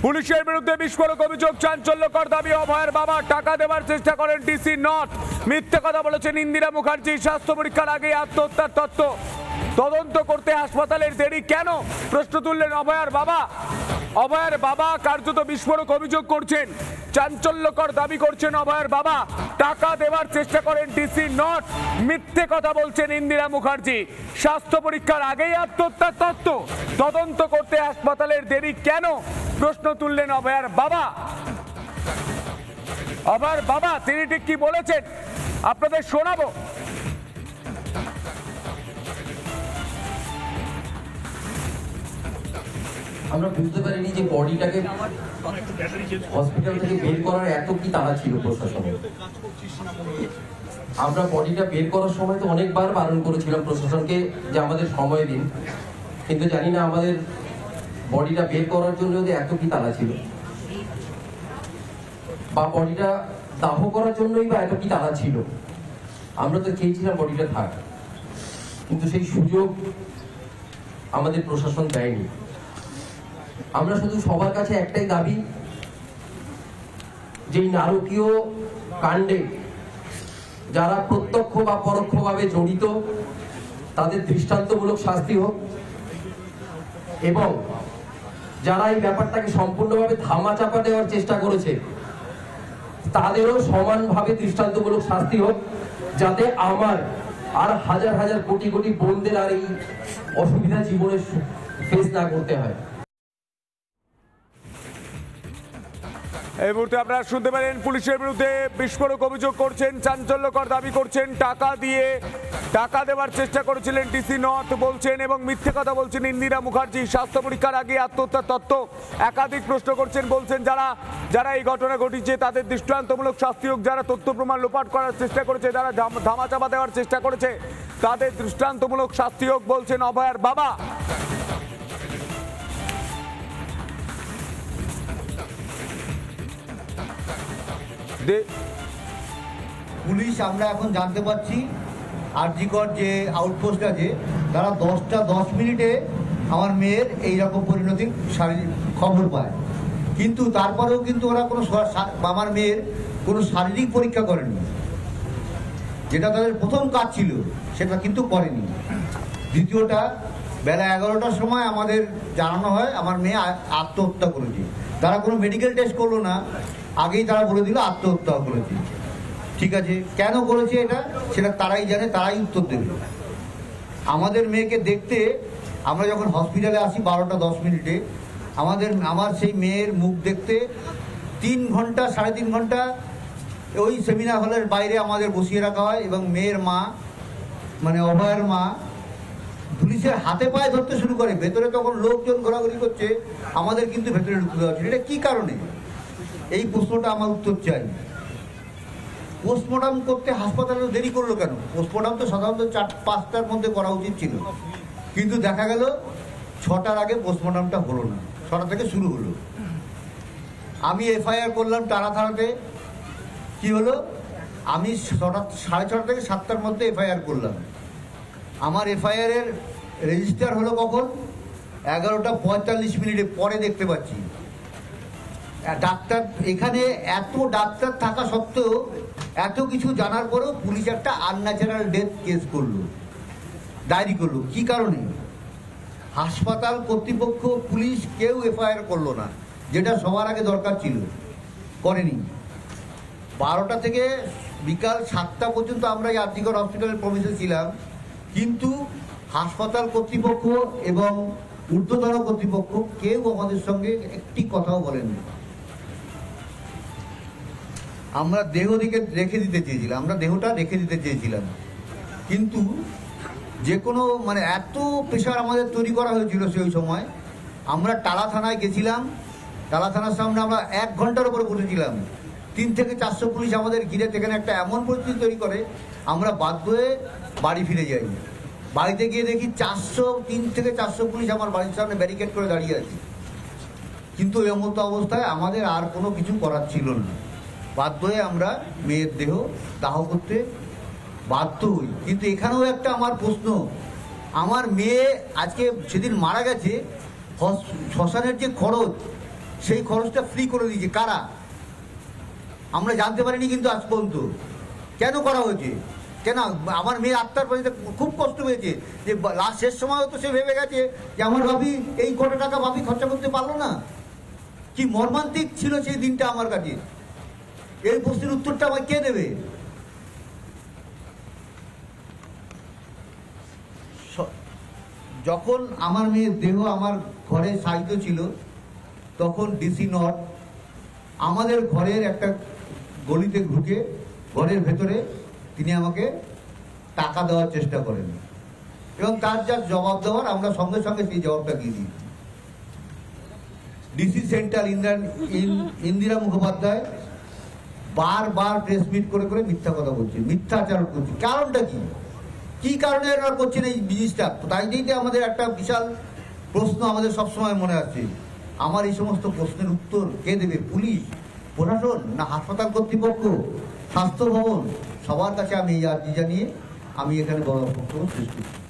পুলিশের বিরুদ্ধে বিস্ফোরক অভিযোগ, চাঞ্চল্যকর দাবি অভয়ের বাবা টাকা দেওয়ার চেষ্টা করেন ডিসি নট। মিথ্যে কথা বলেছেন ইন্দিরা মুখার্জি, স্বাস্থ্য পরীক্ষার আগে আত্মহত্যার তথ্য তদন্ত করতে হাসপাতালের দেরি কেন প্রশ্ন তুললেন অভয়ের বাবা। অভয়ের বাবা কার্যত বিস্ফোরক অভিযোগ করছেন, চাঞ্চল্যকর দাবি করছেন অভয়ের বাবা টাকা দেওয়ার চেষ্টা করেন ডিসি নট। মিথ্যে কথা বলছেন ইন্দিরা মুখার্জি, স্বাস্থ্য পরীক্ষার আগেই আত্মহত্যার তথ্য তদন্ত করতে হাসপাতালের দেরি কেন প্রশ্ন তুললেন অভয়ের বাবা। অভয়ের বাবা তিনি ঠিক কি বলেছেন আপনাদের শোনাবো। আমরা বুঝতে পারিনি যে বডিটাকে হসপিটাল থেকে বের করার এত কি তাড়া ছিল প্রশাসনের। আমরা বডিটা বের করার সময় তো অনেকবার বারণ করেছিলাম প্রশাসনকে যে আমাদের সময় দিন, কিন্তু জানি না আমাদের বডিটা বের করার জন্য যদি এত কি তাড়া ছিল, বা বডিটা দাহ করার জন্যই বা এত কি তাড়া ছিল। আমরা তো চেয়েছিলাম বডিটা থাক, কিন্তু সেই সুযোগ আমাদের প্রশাসন দেয়নি। আমরা শুধু সবার কাছে একটাই দাবি, যে নারকীয় কাণ্ডে যারা প্রত্যক্ষ বা পরোক্ষভাবে জড়িত তাদের দৃষ্টান্তমূলক শাস্তি হোক, এবং যারা এই ব্যাপারটাকে সম্পূর্ণভাবে ধামাচাপা দেওয়ার চেষ্টা করেছে তাদেরও সমানভাবে দৃষ্টান্তমূলক শাস্তি হোক, যাতে আমার আর হাজার হাজার কোটি কোটি বোনদের আর এই অসুবিধা জীবনে ফেস না করতে হয়। এই মুহূর্তে আপনারা শুনতে পারেন পুলিশের বিরুদ্ধে বিস্ফোরক অভিযোগ করছেন, চাঞ্চল্যকর দাবি করছেন, টাকা দেওয়ার চেষ্টা করেছিলেন ডিসি নর্থ বলছেন, এবং মিথ্যে কথা বলছেন ইন্দিরা মুখার্জি, স্বাস্থ্য পরীক্ষার আগে আত্মহত্যার তথ্য একাধিক প্রশ্ন করছেন। বলছেন যারা এই ঘটনা ঘটিয়েছে তাদের দৃষ্টান্তমূলক শাস্তি হোক, যারা তথ্য প্রমাণ লোপাট করার চেষ্টা করেছে, যারা ধামাচাপা দেওয়ার চেষ্টা করেছে তাদের দৃষ্টান্তমূলক শাস্তি হোক বলছেন অভয়ের বাবা। পুলিশ আমরা এখন জানতে পারছি আরজিকর যে আউটপোস্ট আছে তারা 10টা 10 মিনিটে আমার মেয়ের এইরকম পরিণতির শারীরিক খবর পায়, কিন্তু তারপরেও কিন্তু ওরা কোনো আমার মেয়ের কোনো শারীরিক পরীক্ষা করেনি, যেটা তাদের প্রথম কাজ ছিল সেটা কিন্তু করেনি। দ্বিতীয়টা, বেলা 11টার সময় আমাদের জানানো হয় আমার মেয়ে আত্মহত্যা করেছে। তারা কোনো মেডিকেল টেস্ট করলো না, আগেই তারা বলে দিল আত্মহত্যা করেছে। ঠিক আছে, কেন করেছে এটা সেটা তারাই জানে, তারাই উত্তর দেবে। আমাদের মেয়েকে দেখতে আমরা যখন হসপিটালে আসি 12টা 10 মিনিটে, আমার সেই মেয়ের মুখ দেখতে 3 ঘন্টা 3.5 ঘন্টা ওই সেমিনার হলের বাইরে আমাদের বসিয়ে রাখা হয়, এবং মেয়ের মা মানে অভয়ের মা পুলিশের হাতে পায়ে ধরতে শুরু করে। ভেতরে তখন লোকজন ঘোরাঘুরি করছে, আমাদের কিন্তু ভেতরে ঢুকতে দেওয়া হচ্ছে। এটা কী কারণে, এই প্রশ্নটা আমার উত্তর চাই। পোস্টমর্টম করতে হাসপাতালে দেরি করলো কেন? পোস্টমর্টম তো সাধারণত 4-5টার মধ্যে করা উচিত ছিল, কিন্তু দেখা গেল 6টার আগে পোস্টমর্টমটা হলো না, 6টা থেকে শুরু হলো। আমি এফআইআর করলাম তাড়াতাড়িতে, কি হলো, আমি 6:30 থেকে 7টার মধ্যে এফআইআর করলাম। আমার এফআইআরের রেজিস্টার হলো কখন? 11টা 45 মিনিটে পরে দেখতে পাচ্ছি। ডাক্তার এখানে এত ডাক্তার থাকা সত্ত্বেও, এত কিছু জানার পরেও পুলিশ একটা আনন্যাচারাল ডেথ কেস করলো, ডায়েরি করলো। কি কারণে? হাসপাতাল কর্তৃপক্ষ, পুলিশ কেউ এফআইআর করলো না, যেটা সবার আগে দরকার ছিল, করেনি। 12টা থেকে বিকাল 7টা পর্যন্ত আমরা এই আরজিকর হসপিটালের প্রবেশে ছিলাম, কিন্তু হাসপাতাল কর্তৃপক্ষ এবং ঊর্ধ্বতন কর্তৃপক্ষ কেউ আমাদের সঙ্গে একটি কথাও বলেননি। আমরা রেখে দিতে চেয়েছিলাম, আমরা দেহটা রেখে দিতে চেয়েছিলাম, কিন্তু যে কোনো মানে এত প্রেশার আমাদের তৈরি করা হয়েছিল সেই সময়। আমরা টালা থানায় গেছিলাম, টালা থানার সামনে আমরা 1 ঘন্টার উপরে বসেছিলাম। 3 থেকে 400 পুলিশ আমাদের ঘিরে সেখানে একটা এমন পরিস্থিতি তৈরি করে, আমরা বাধ্য হয়ে বাড়ি ফিরে যাই। বাড়িতে গিয়ে দেখি 3 থেকে 400 পুলিশ আমার বাড়ির সামনে ব্যারিকেড করে দাঁড়িয়ে আছে। কিন্তু এমতো অবস্থায় আমাদের আর কোনো কিছু করার ছিল না, বাধ্য হয়ে আমরা মেয়ের দেহ দাহ করতে বাধ্য হই। কিন্তু এখানেও একটা আমার প্রশ্ন, আমার মেয়ে আজকে সেদিন মারা গেছে, শ্মশানের যে খরচ সেই খরচটা ফ্রি করে দিয়েছে কারা? আমরা জানতে পারিনি কিন্তু আজ পর্যন্ত। কেন করা হয়েছে? কেন? আমার মেয়ে আত্মার বাড়িতে খুব কষ্ট পেয়েছে যে লাস্ট শেষ সময় তো সে ভেবে গেছে যে আমার ভাবি এই কত টাকা ভাবি খরচা করতে পারলো না। কি মর্মান্তিক ছিল সেই দিনটা আমার কাছে। এই প্রশ্নের উত্তরটা আমায় কে দেবে? যখন আমার মেয়ের দেহ আমার ঘরে সাহিত্য ছিল তখন ডিসি নট আমাদের ঘরের একটা গলিতে ঢুকে ঘরের ভেতরে তিনি আমাকে টাকা দেওয়ার চেষ্টা করেন এবং তার যা জবাব দেওয়ার আমরা সঙ্গে সঙ্গে সেই জবাবটা দিয়ে দিই। ডিসি সেন্ট্রাল ইন্দিরা মুখোপাধ্যায় বারবার প্রেস মিট করে করে মিথ্যা কথা বলছে, মিথ্যাচার করছে। কারণটা কি? কি কারণে এরা করছেন এই জিনিসটা? তাই দিতে আমাদের একটা বিশাল প্রশ্ন আমাদের সবসময় মনে আছে। আমার এই সমস্ত প্রশ্নের উত্তর কে দেবে? পুলিশ, প্রশাসন, না হাসপাতাল কর্তৃপক্ষ, স্বাস্থ্য ভবন? সবার কাছে আমি এই আর্জি জানিয়ে আমি এখানে বড় বক্তব্য শেষ করছি।